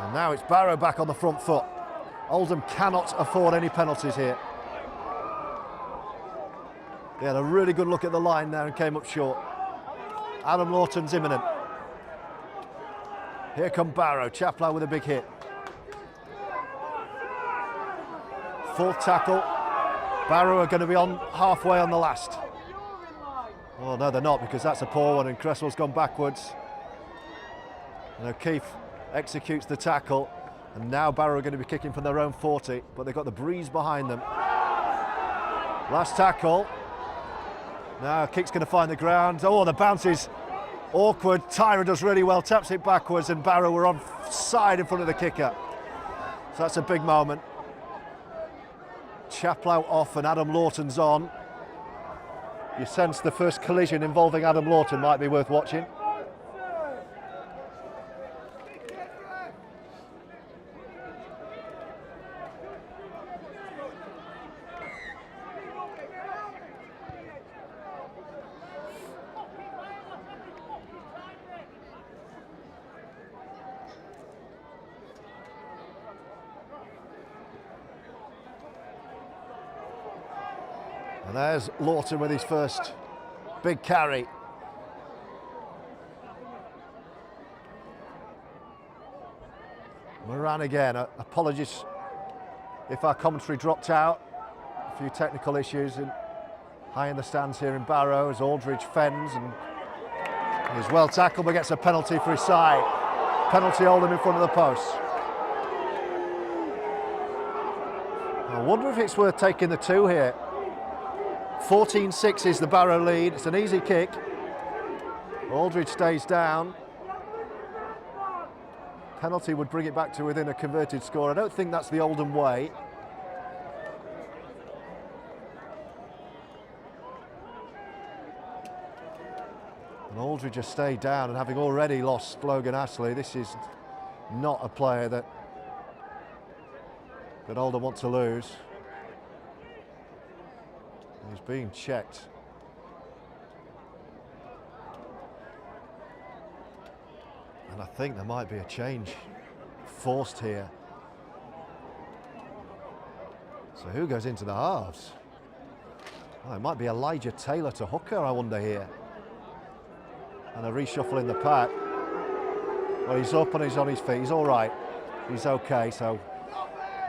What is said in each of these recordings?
And now it's Barrow back on the front foot. Oldham cannot afford any penalties here. They had a really good look at the line there and came up short. Adam Lawton's imminent. Here come Barrow, Chaplow with a big hit. Fourth tackle. Barrow are going to be on halfway on the last. Oh no, they're not, because that's a poor one and Cresswell's gone backwards. And O'Keefe executes the tackle, and now Barrow are going to be kicking from their own 40, but they've got the breeze behind them. Last tackle. Now kick's going to find the ground. Oh, the bounce is awkward. Tyra does really well, taps it backwards, and Barrow were on side in front of the kicker. So that's a big moment. Chaplow off and Adam Lawton's on. You sense the first collision involving Adam Lawton might be worth watching. And there's Lawton with his first big carry. Moran again. Apologies if our commentary dropped out. A few technical issues high in the stands here in Barrow as Aldridge fends, and he's well tackled but gets a penalty for his side. Penalty Oldham in front of the post. I wonder if it's worth taking the two here. 14-6 is the Barrow lead. It's an easy kick. Aldridge stays down. Penalty would bring it back to within a converted score. I don't think that's the Oldham way. And Aldridge has stayed down, and having already lost Logan Astley, this is not a player that Oldham want to lose. He's being checked. And I think there might be a change forced here. So who goes into the halves? Oh, it might be Elijah Taylor to hooker, I wonder here. And a reshuffle in the pack. Well, he's up and he's on his feet. He's all right. He's okay. So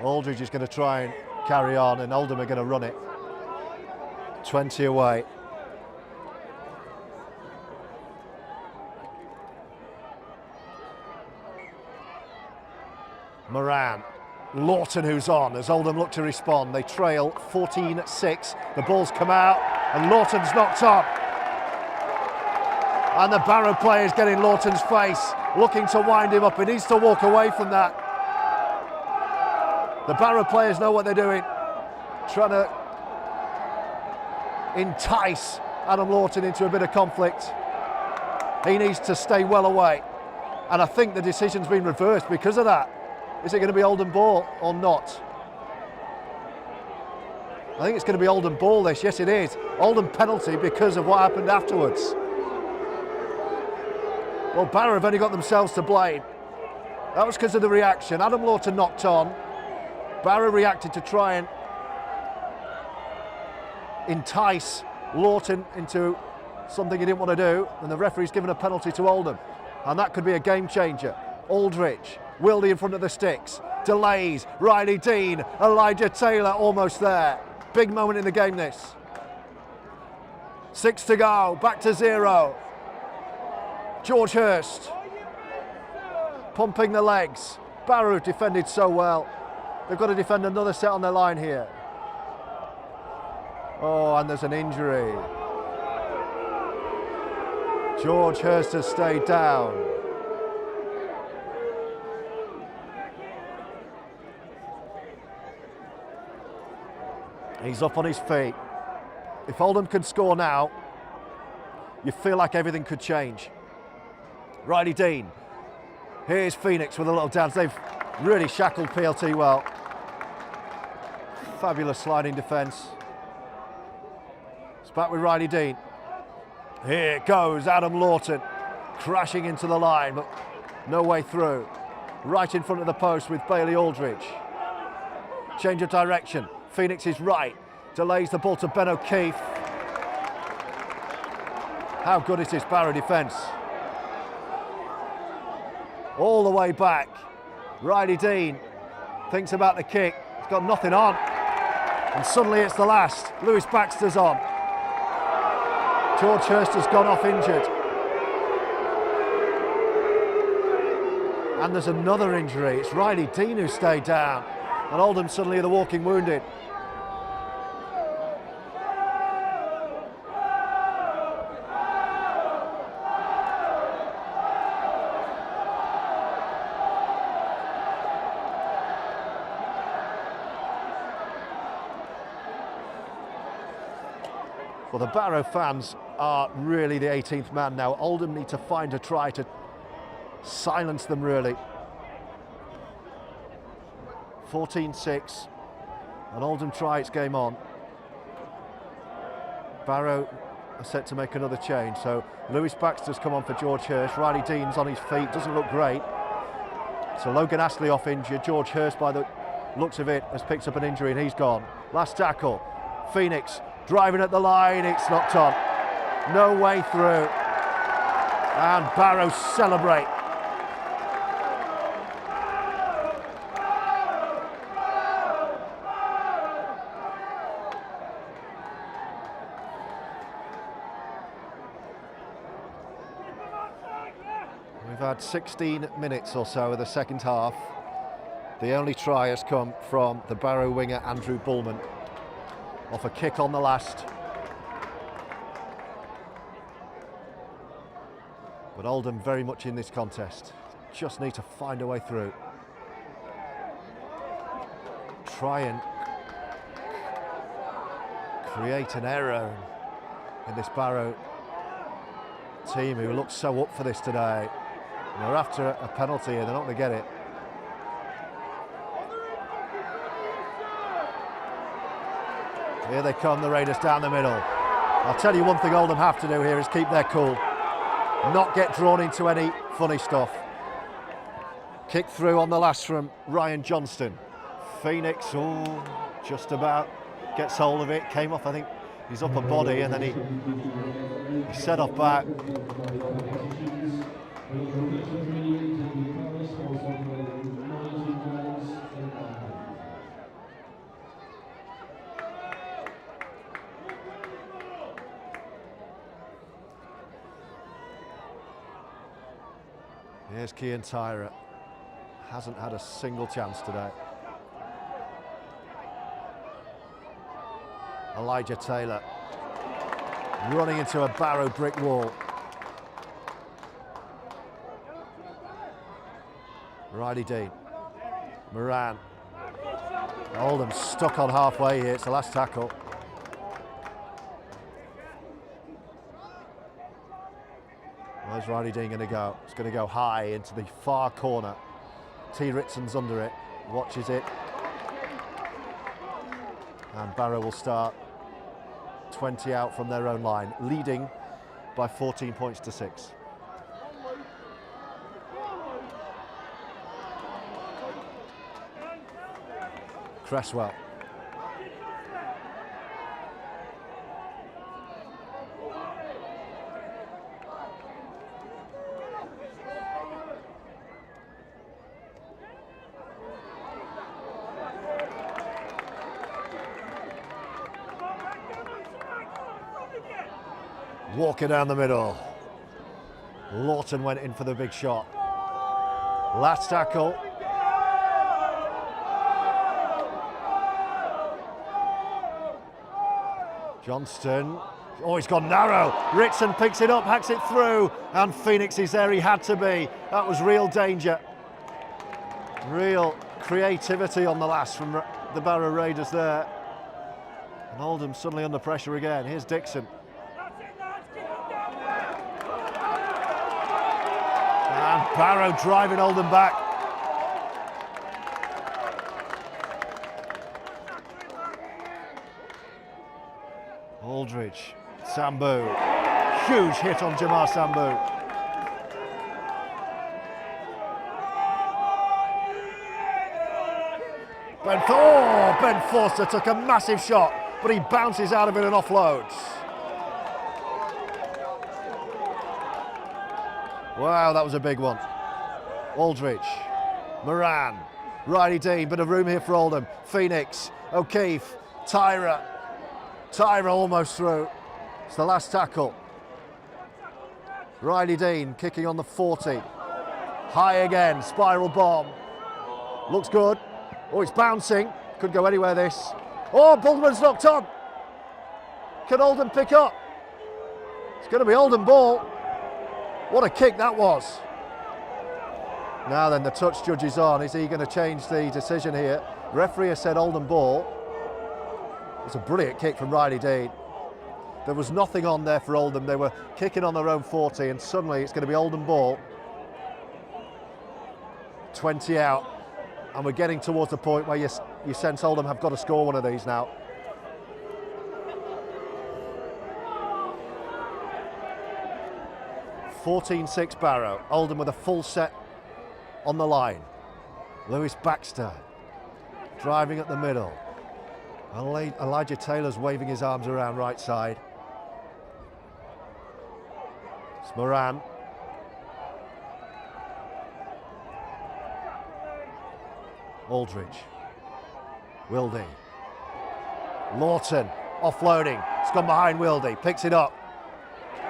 Aldridge is going to try and carry on, and Oldham are going to run it. 20 away. Moran. Lawton who's on as Oldham look to respond. They trail 14-6. The ball's come out and Lawton's knocked on. And the Barrow player is getting Lawton's face, looking to wind him up. He needs to walk away from that. The Barrow players know what they're doing, trying to entice Adam Lawton into a bit of conflict. He needs to stay well away, and I think the decision's been reversed because of that. Is it going to be Oldham ball or not? I think it's going to be Oldham ball this. Yes, it is. Oldham penalty because of what happened afterwards. Well, Barrow have only got themselves to blame. That was because of the reaction. Adam Lawton knocked on. Barrow reacted to try and entice Lawton into something he didn't want to do, and the referee's given a penalty to Oldham, and that could be a game changer. Aldridge, Wildy in front of the sticks, delays, Riley Dean, Elijah Taylor almost there. Big moment in the game this. 6 to go, back to 0. George Hurst pumping the legs. Barrow defended so well. They've got to defend another set on their line here. Oh, and there's an injury. George Hurst has stayed down. He's up on his feet. If Oldham can score now, you feel like everything could change. Riley Dean. Here's Phoenix with a little dance. They've really shackled PLT well. Fabulous sliding defence. It's back with Riley Dean. Here goes Adam Lawton, crashing into the line, but no way through. right in front of the post with Bailey Aldridge. Change of direction. Phoenix is right. Delays the ball to Ben O'Keefe. How good is this Barrow defence? All the way back. Riley Dean thinks about the kick. He's got nothing on. And suddenly it's the last. Lewis Baxter's on. George Hurst has gone off injured. And there's another injury. It's Riley Dean who stayed down. And Oldham suddenly are the walking wounded. Well, the Barrow fans are really the 18th man now. Oldham need to find a try to silence them, really. 14-6, and Oldham try its game on. Barrow are set to make another change, so Lewis Baxter's come on for George Hurst. Riley Dean's on his feet, doesn't look great. So Logan Astley off injured. George Hurst, by the looks of it, has picked up an injury and he's gone. Last tackle, Phoenix driving at the line, it's knocked on. No way through. And Barrow celebrate. We've had 16 minutes or so of the second half. The only try has come from the Barrow winger Andrew Bullman off a kick on the last. But Oldham very much in this contest. Just need to find a way through. Try and create an error in this Barrow team who look so up for this today. And they're after a penalty and they're not going to get it. Here they come, the Raiders down the middle. I'll tell you one thing Oldham have to do here is keep their cool. Not get drawn into any funny stuff. Kick through on the last from Ryan Johnston. Phoenix, just about gets hold of it. Came off, I think, his upper body, and then he set off back. Here's Cian Tyra. Hasn't had a single chance today. Elijah Taylor running into a Barrow brick wall. Riley Dean. Moran. Oldham stuck on halfway here. It's the last tackle. Where's Riley Dean going to go? It's going to go high into the far corner. T. Ritson's under it, watches it. And Barrow will start 20 out from their own line, leading by 14 points to 6. Cresswell. Walker down the middle. Lawton went in for the big shot. Last tackle. Johnston. Oh, he's gone narrow. Ritson picks it up, hacks it through, and Phoenix is there. He had to be. That was real danger. Real creativity on the last from the Barrow Raiders there. And Oldham suddenly under pressure again. Here's Dixon. And Barrow driving Oldham back. Aldridge, Sambu, huge hit on Jamar Sambu. Ben Forster took a massive shot, but he bounces out of it and offloads. Wow, that was a big one. Aldridge, Moran, Riley Dean, bit of room here for Oldham. Phoenix, O'Keefe, Tyra almost through. It's the last tackle. Riley Dean kicking on the 40. High again, spiral bomb. Looks good. Oh, it's bouncing. Could go anywhere, this. Oh, Bulman's knocked on. Can Oldham pick up? It's going to be Oldham ball. What a kick that was. Now then, the touch judge is on. Is he going to change the decision here? Referee has said Oldham ball. It's a brilliant kick from Riley Dean. There was nothing on there for Oldham. They were kicking on their own 40, and suddenly it's going to be Oldham ball. 20 out. And we're getting towards the point where you sense Oldham have got to score one of these now. (14-6) Barrow. Oldham with a full set on the line. Lewis Baxter driving at the middle. Elijah Taylor's waving his arms around right side. It's Moran. Aldridge. Wildy. Lawton offloading. It's gone behind Wildy. Picks it up.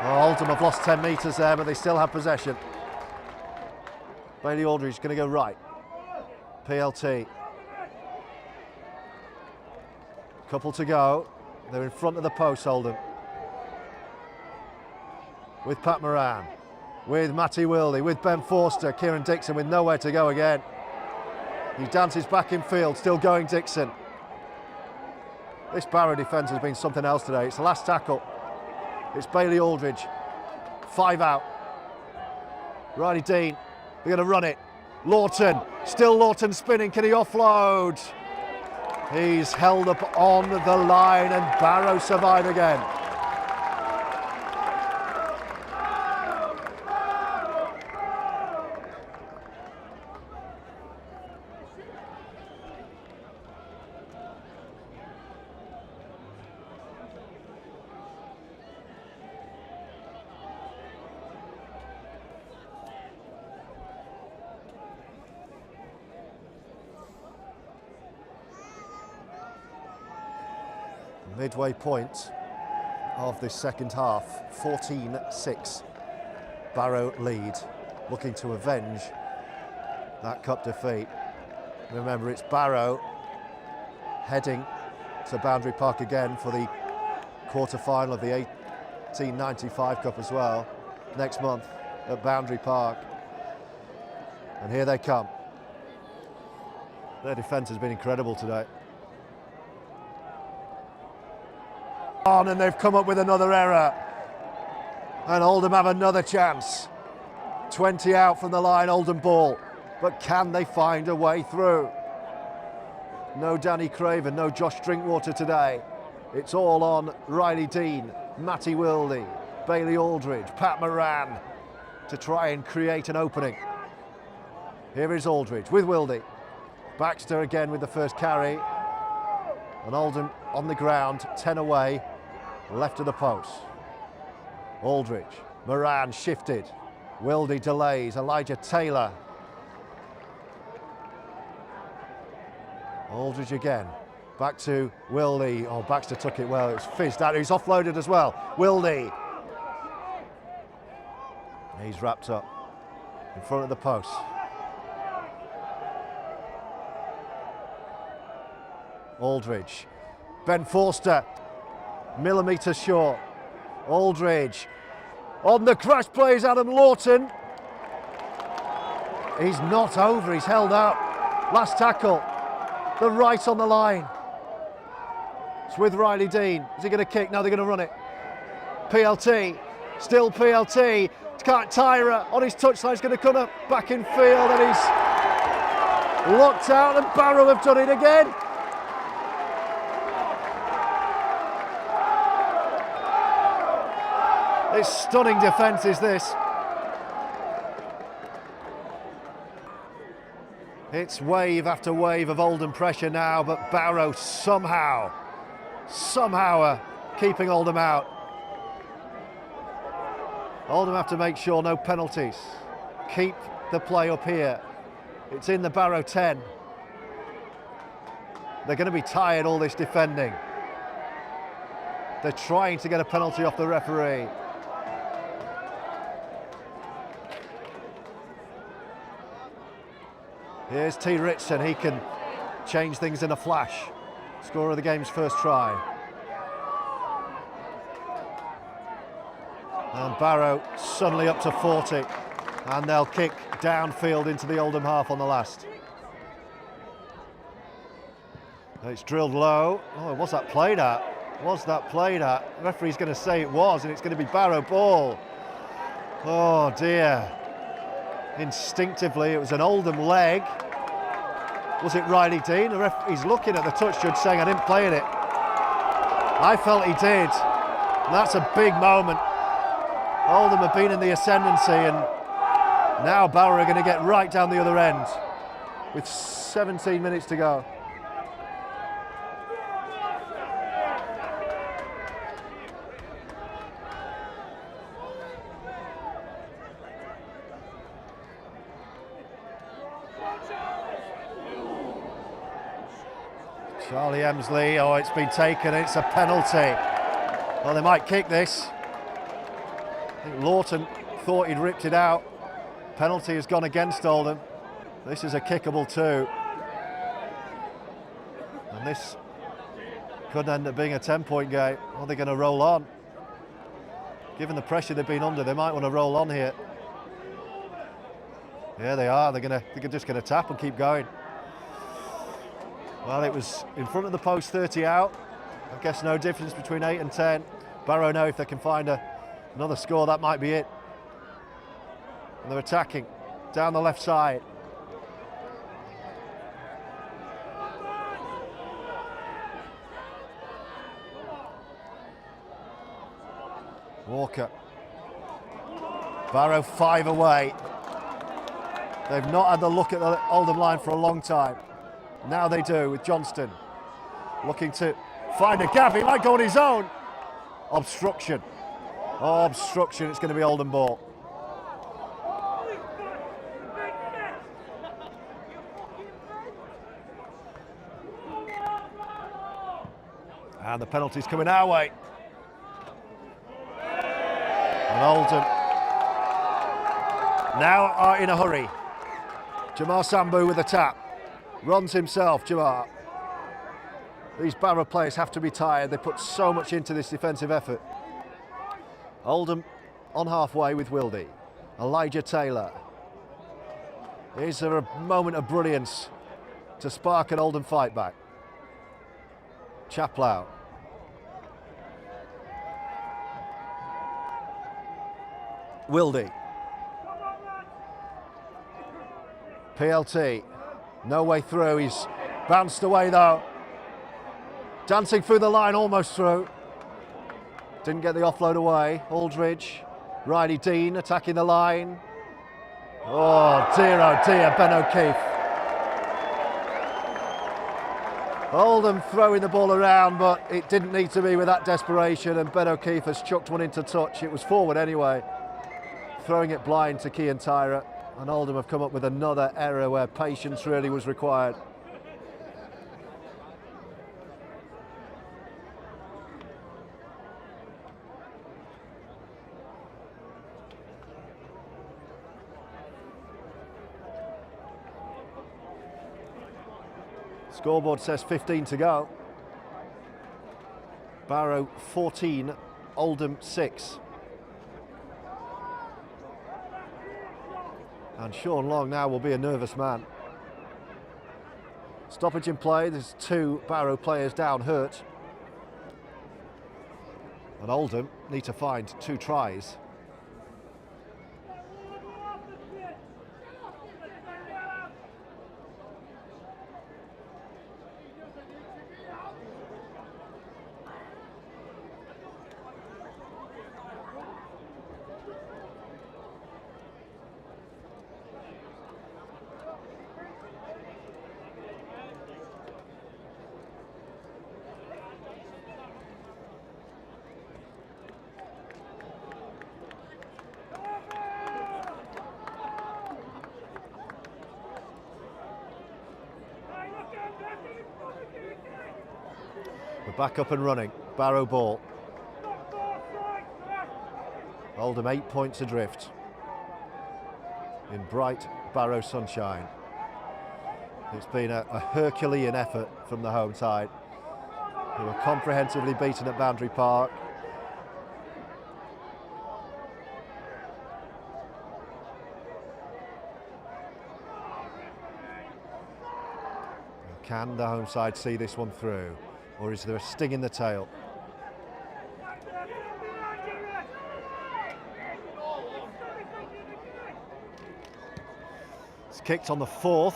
Oh, Oldham have lost 10 metres there, but they still have possession. Bailey Aldridge is going to go right. PLT. Couple to go. They're in front of the post, Oldham. With Pat Moran. With Matty Wildy. With Ben Forster. Kieran Dixon with nowhere to go again. He dances back in field. Still going, Dixon. This Barrow defence has been something else today. It's the last tackle. It's Bailey Aldridge. 5 out. Riley Dean. They're going to run it. Lawton. Still Lawton spinning. Can he offload? He's held up on the line, and Barrow survive again. Midway point of this second half, 14-6. Barrow lead, looking to avenge that cup defeat. Remember, it's Barrow heading to Boundary Park again for the quarter-final of the 1895 Cup as well, next month at Boundary Park. And here they come. Their defence has been incredible today. And they've come up with another error, and Oldham have another chance. 20 out from the line, Oldham ball, but can they find a way through? No Danny Craven, no Josh Drinkwater today. It's all on Riley Dean, Matty Wildy, Bailey Aldridge, Pat Moran to try and create an opening. Here is Aldridge with Wildy. Baxter again with the first carry, and Oldham on the ground, 10 away. Left of the post. Aldridge, Moran shifted. Wildy delays. Elijah Taylor. Aldridge again. Back to Wildy. Oh, Baxter took it well. It was fizzed out. He's offloaded as well. Wildy. He's wrapped up in front of the post. Aldridge. Ben Forster. Millimetres short. Aldridge. On the crash plays Adam Lawton. He's not over, he's held out. Last tackle. The right on the line. It's with Riley Dean. Is he going to kick? No, they're going to run it. PLT. Still PLT. Tyra on his touchline. He's going to come up back in field, and he's locked out, and Barrow have done it again. It's stunning defence, is this. It's wave after wave of Oldham pressure now, but Barrow somehow are keeping Oldham out. Oldham have to make sure no penalties. Keep the play up here. It's in the Barrow 10. They're going to be tired, all this defending. They're trying to get a penalty off the referee. Here's T. Ritson, he can change things in a flash. Scorer of the game's first try. And Barrow suddenly up to 40, and they'll kick downfield into the Oldham half on the last. It's drilled low. Oh, what's that played at? Was that played at? The referee's going to say it was, and it's going to be Barrow ball. Oh dear. Instinctively, it was an Oldham leg. Was it Riley Dean? He's looking at the touch judge saying, I didn't play in it. I felt he did. And that's a big moment. Oldham have been in the ascendancy, and now Barrow are going to get right down the other end with 17 minutes to go. Charlie Emsley, oh, it's been taken, it's a penalty. Well, they might kick this. I think Lawton thought he'd ripped it out. Penalty has gone against Oldham. This is a kickable too. And this could end up being a 10-point game. Are they going to roll on? Given the pressure they've been under, they might want to roll on here. Yeah, they are. They're just going to tap and keep going. Well, it was in front of the post, 30 out. I guess no difference between 8 and 10. Barrow know if they can find another score, that might be it. And they're attacking down the left side. Walker. Barrow 5 away. They've not had the look at the Oldham line for a long time. Now they do with Johnston. Looking to find a gap, he might go on his own. Obstruction. Oh, obstruction, it's going to be Oldham ball. And the penalty's coming our way. And Oldham now are in a hurry. Jamar Sambu with a tap. Runs himself, Jamar. These Barrow players have to be tired. They put so much into this defensive effort. Oldham on halfway with Wildy. Elijah Taylor. Is there a moment of brilliance to spark an Oldham fight back? Chaplow. Wildy. PLT. No way through. He's bounced away though. Dancing through the line, almost through. Didn't get the offload away. Aldridge. Riley Dean attacking the line. Oh dear, Ben O'Keefe. Oldham throwing the ball around, but it didn't need to be with that desperation, and Ben O'Keefe has chucked one into touch. It was forward anyway. Throwing it blind to Cian Tyra, and Oldham have come up with another error where patience really was required. Scoreboard says 15 to go. Barrow 14, Oldham 6. And Sean Long now will be a nervous man. Stoppage in play, there's 2 Barrow players down hurt. And Oldham need to find 2 tries. back up and running. Barrow ball. Oldham 8 points adrift in bright Barrow sunshine. It's been a Herculean effort from the home side, who were comprehensively beaten at Boundary Park. Can the home side see this one through, or is there a sting in the tail? It's kicked on the 4th.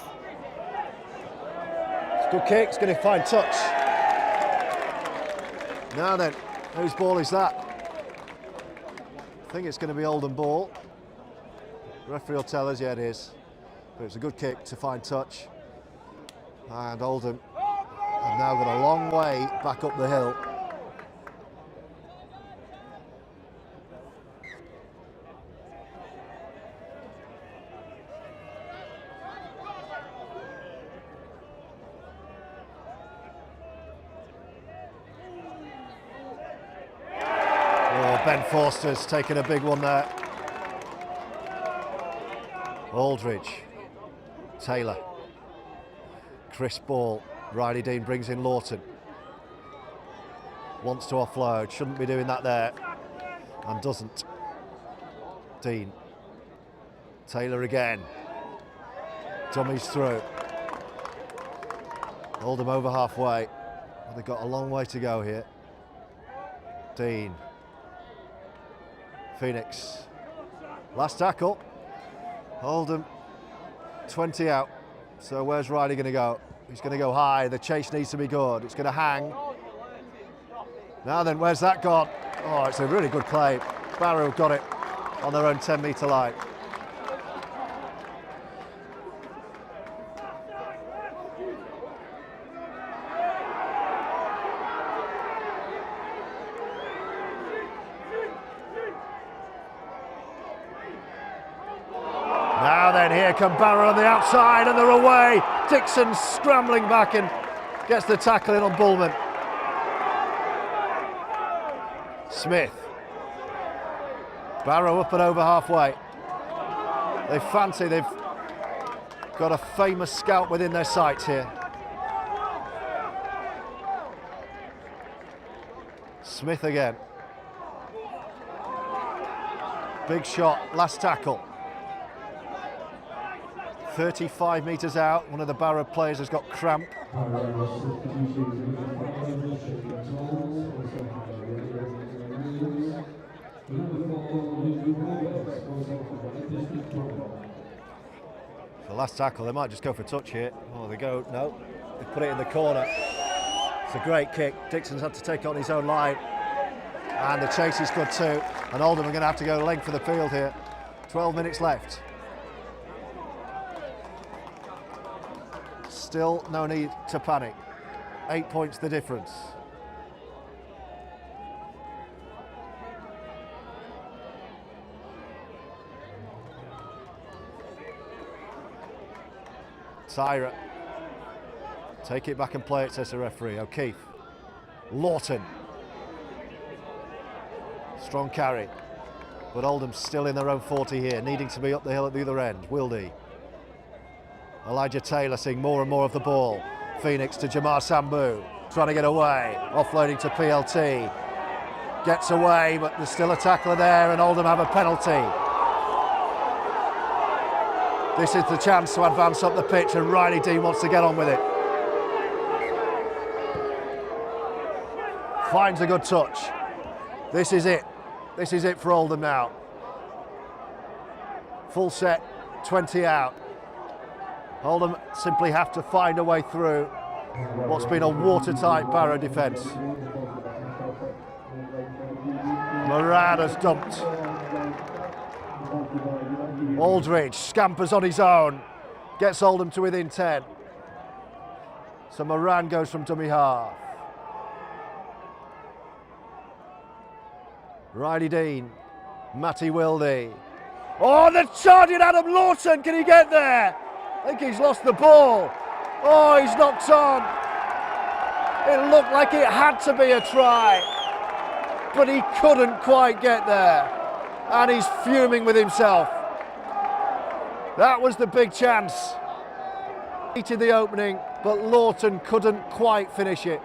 It's a good kick, it's going to find touch. Now then, whose ball is that? I think it's going to be Oldham ball. The referee will tell us, yeah it is. But it's a good kick to find touch. And Oldham have now got a long way back up the hill. Oh, Ben Forster's taken a big one there. Aldridge, Taylor. Crisp ball. Riley Dean brings in Lawton. Wants to offload. Shouldn't be doing that there. And doesn't. Dean. Taylor again. Dummies through. Oldham over halfway. Well, they've got a long way to go here. Dean. Phoenix. Last tackle. Oldham 20 out. So where's Riley going to go? He's going to go high. The chase needs to be good. It's going to hang. Now then, where's that gone? Oh, it's a really good play. Barrow got it on their own 10-metre line. Now then, here come Barrow on the outside and they're away. Dixon scrambling back and gets the tackle in on Bullman. Smith. Barrow up and over halfway. They fancy they've got a famous scout within their sights here. Smith again. Big shot, last tackle. 35 metres out, one of the Barrow players has got cramp. The last tackle, they might just go for touch here. Oh, they go, no, they put it in the corner. It's a great kick. Dixon's had to take it on his own line. And the chase is good too. And Oldham are going to have to go length for the field here. 12 minutes left. Still no need to panic. 8 points the difference. Tyra. Take it back and play it, says the referee. O'Keefe. Lawton. Strong carry. But Oldham's still in their own 40 here, needing to be up the hill at the other end. Wildy. Elijah Taylor seeing more and more of the ball. Phoenix to Jamar Sambu, trying to get away. Offloading to PLT. Gets away, but there's still a tackler there and Oldham have a penalty. This is the chance to advance up the pitch and Riley Dean wants to get on with it. Finds a good touch. This is it. This is it for Oldham now. Full set, 20 out. Oldham simply have to find a way through what's been a watertight Barrow defence. Moran has dumped. Aldridge scampers on his own, gets Oldham to within 10. So Moran goes from dummy half. Riley Dean, Matty Wildy. Oh, the charging Adam Lawton, can he get there? I think he's lost the ball. Oh, he's knocked on. It looked like it had to be a try, but he couldn't quite get there, and he's fuming with himself. That was the big chance. He did the opening, but Lawton couldn't quite finish it.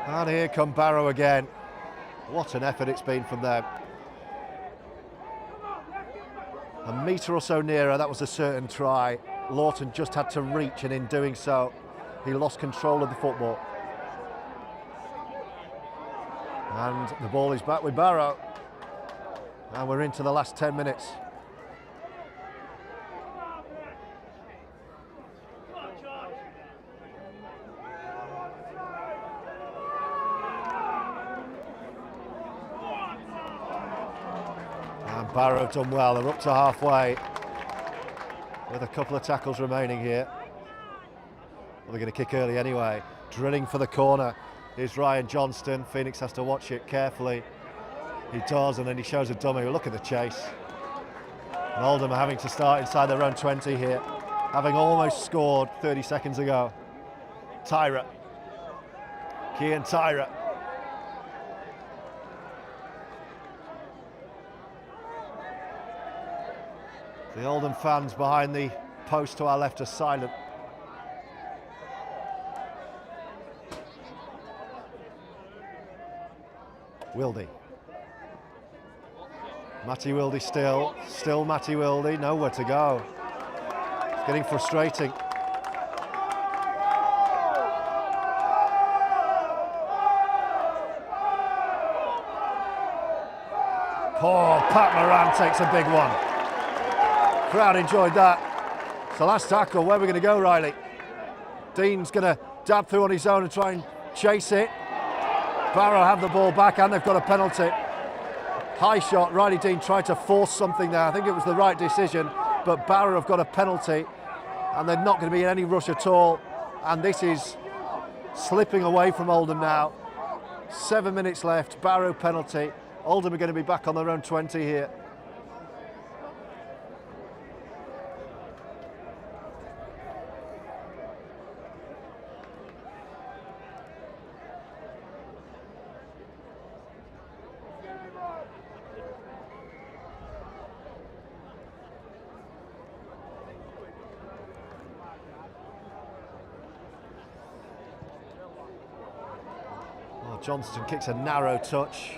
And here come Barrow again. What an effort it's been from them. A metre or so nearer, that was a certain try. Lawton just had to reach, and in doing so, he lost control of the football. And the ball is back with Barrow. And we're into the last 10 minutes. And Barrow done well, they're up to halfway with a couple of tackles remaining here. Well, they're going to kick early anyway. Drilling for the corner is Ryan Johnston. Phoenix has to watch it carefully. He does, and then he shows a dummy. Look at the chase. And Oldham are having to start inside their own 20 here, having almost scored 30 seconds ago. Tyra. Kian Tyra. The Oldham fans behind the post to our left are silent. Wildy. Matty Wildy still Matty Wildy, nowhere to go. It's getting frustrating. Poor Pat Moran takes a big one. Crowd enjoyed that. It's the last tackle. Where are we going to go, Riley? Dean's going to dab through on his own and try and chase it. Barrow have the ball back, and they've got a penalty. High shot. Riley Dean tried to force something there. I think it was the right decision, but Barrow have got a penalty, and they're not going to be in any rush at all. And this is slipping away from Oldham now. 7 minutes left. Barrow penalty. Oldham are going to be back on their own 20 here. Johnston kicks a narrow touch.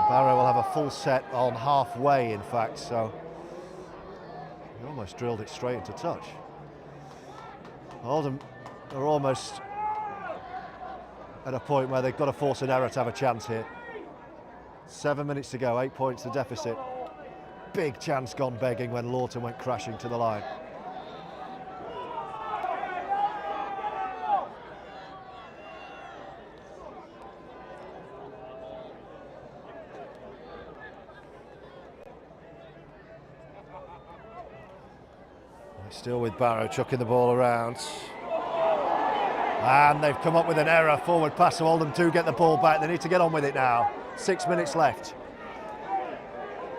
Barrow will have a full set on halfway, in fact, so he almost drilled it straight into touch. Oldham are almost at a point where they've got to force an error to have a chance here. 7 minutes to go, 8 points the deficit. Big chance gone begging when Lawton went crashing to the line. Still with Barrow chucking the ball around. And they've come up with an error. Forward pass, so Oldham do get the ball back. They need to get on with it now. 6 minutes left.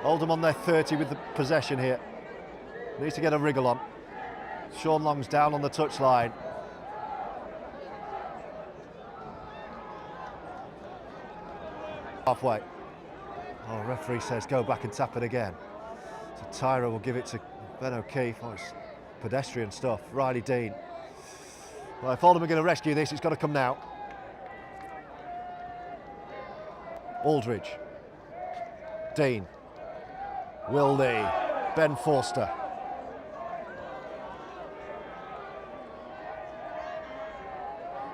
Oldham on their 30 with the possession here. Needs to get a wriggle on. Sean Long's down on the touchline. Halfway. Oh, referee says go back and tap it again. So Tyra will give it to Ben O'Keefe. Oh, it's pedestrian stuff. Riley Dean. Well, if Oldham are going to rescue this, it's got to come now. Aldridge. Dean. Wildy. Ben Forster.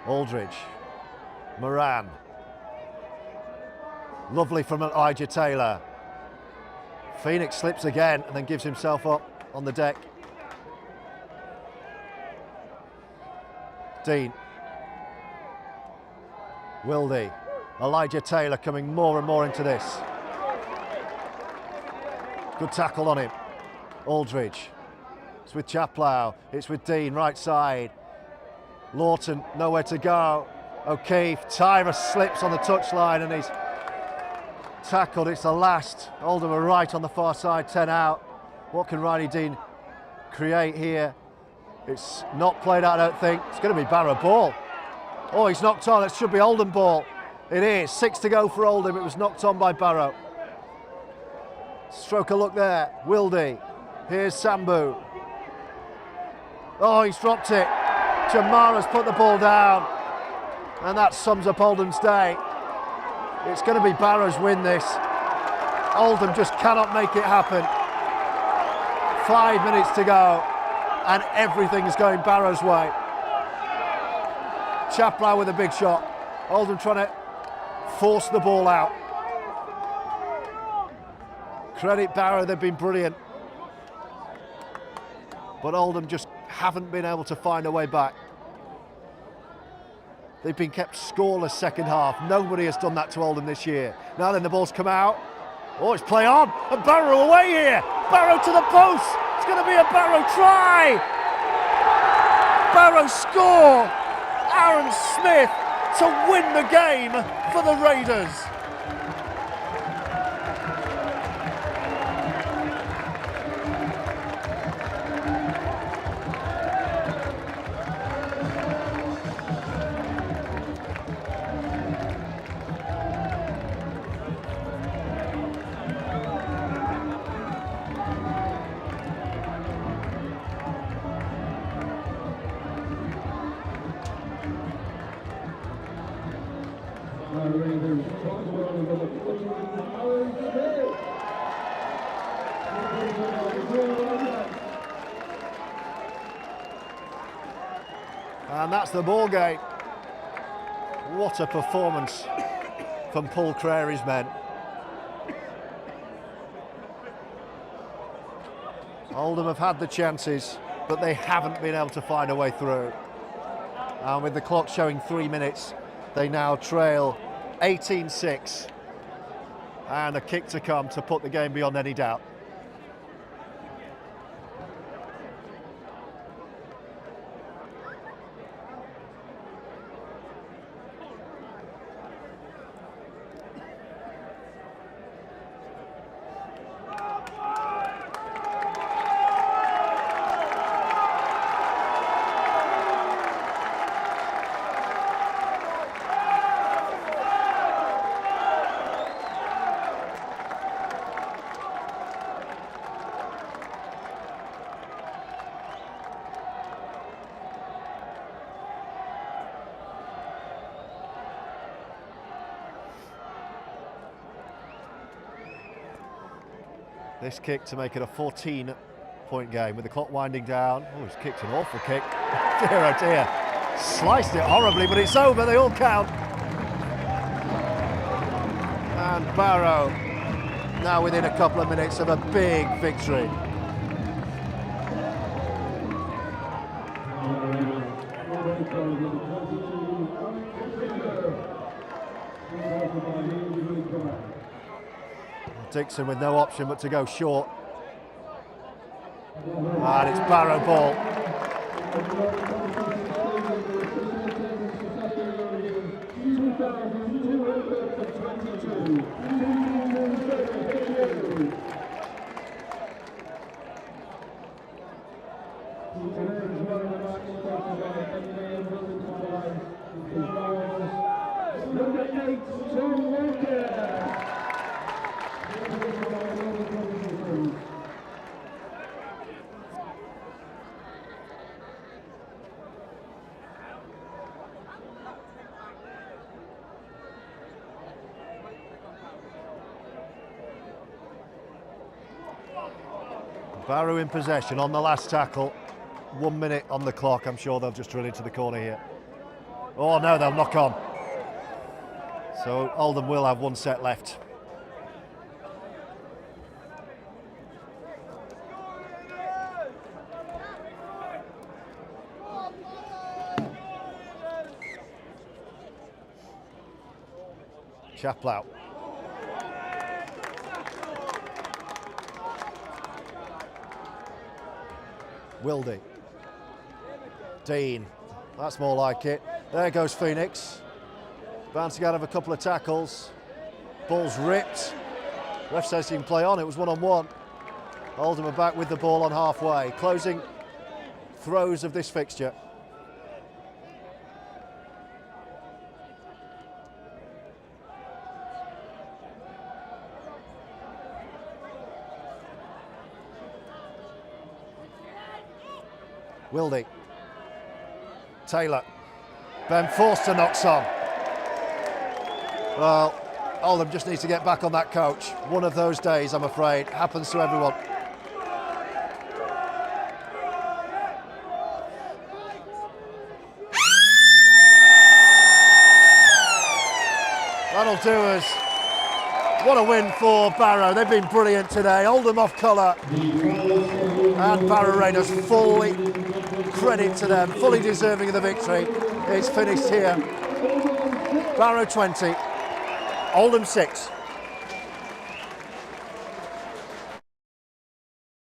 Aldridge. Moran. Lovely from Elijah Taylor. Phoenix slips again and then gives himself up on the deck. Dean. Wildy. Elijah Taylor coming more and more into this. Good tackle on him. Aldridge. It's with Chaplow. It's with Dean, right side. Lawton, nowhere to go. O'Keefe, Tyra slips on the touchline and he's tackled. It's the last. Oldham are right on the far side, 10 out. What can Riley Dean create here? It's not played out, I don't think. It's going to be Barrow ball. Oh, he's knocked on. It should be Oldham ball. It is. 6 to go for Oldham. It was knocked on by Barrow. Stroke a look there. Wildy. Here's Sambu. Oh, he's dropped it. Jamara's put the ball down. And that sums up Oldham's day. It's going to be Barrow's win, this. Oldham just cannot make it happen. 5 minutes to go. And everything is going Barrow's way. Chaplow with a big shot. Oldham trying to force the ball out. Credit Barrow, they've been brilliant. But Oldham just haven't been able to find a way back. They've been kept scoreless second half. Nobody has done that to Oldham this year. Now then the ball's come out. Oh, it's play on. And Barrow away here. Barrow to the post. It's going to be a Barrow try. Barrow score. Aaron Smith to win the game for the Raiders. And that's the ball game. What a performance from Paul Crary's men. Oldham have had the chances, but they haven't been able to find a way through. And with the clock showing 3 minutes, they now trail 18-6. And a kick to come to put the game beyond any doubt. This kick to make it a 14-point game with the clock winding down. Oh, he's kicked an awful kick. Dear, oh dear. Sliced it horribly, but it's over. They all count. And Barrow now within a couple of minutes of a big victory. Dixon with no option but to go short. And it's Barrow ball. Barrow in possession on the last tackle. 1 minute on the clock. I'm sure they'll just drill into the corner here. Oh no, they'll knock on. So Oldham will have one set left. Chaplow. Wildy. Dean. That's more like it. There goes Phoenix. Bouncing out of a couple of tackles. Ball's ripped. Ref says he can play on. It was one-on-one. Oldham are back with the ball on halfway. Closing throws of this fixture. Wildy. Taylor. Ben Forster knocks on. Well, Oldham just needs to get back on that coach. One of those days, I'm afraid. Happens to everyone. That'll do us. What a win for Barrow. They've been brilliant today. Oldham off colour. And Barrow Raiders, fully credit to them, fully deserving of the victory. It's finished here. Barrow 20, Oldham 6.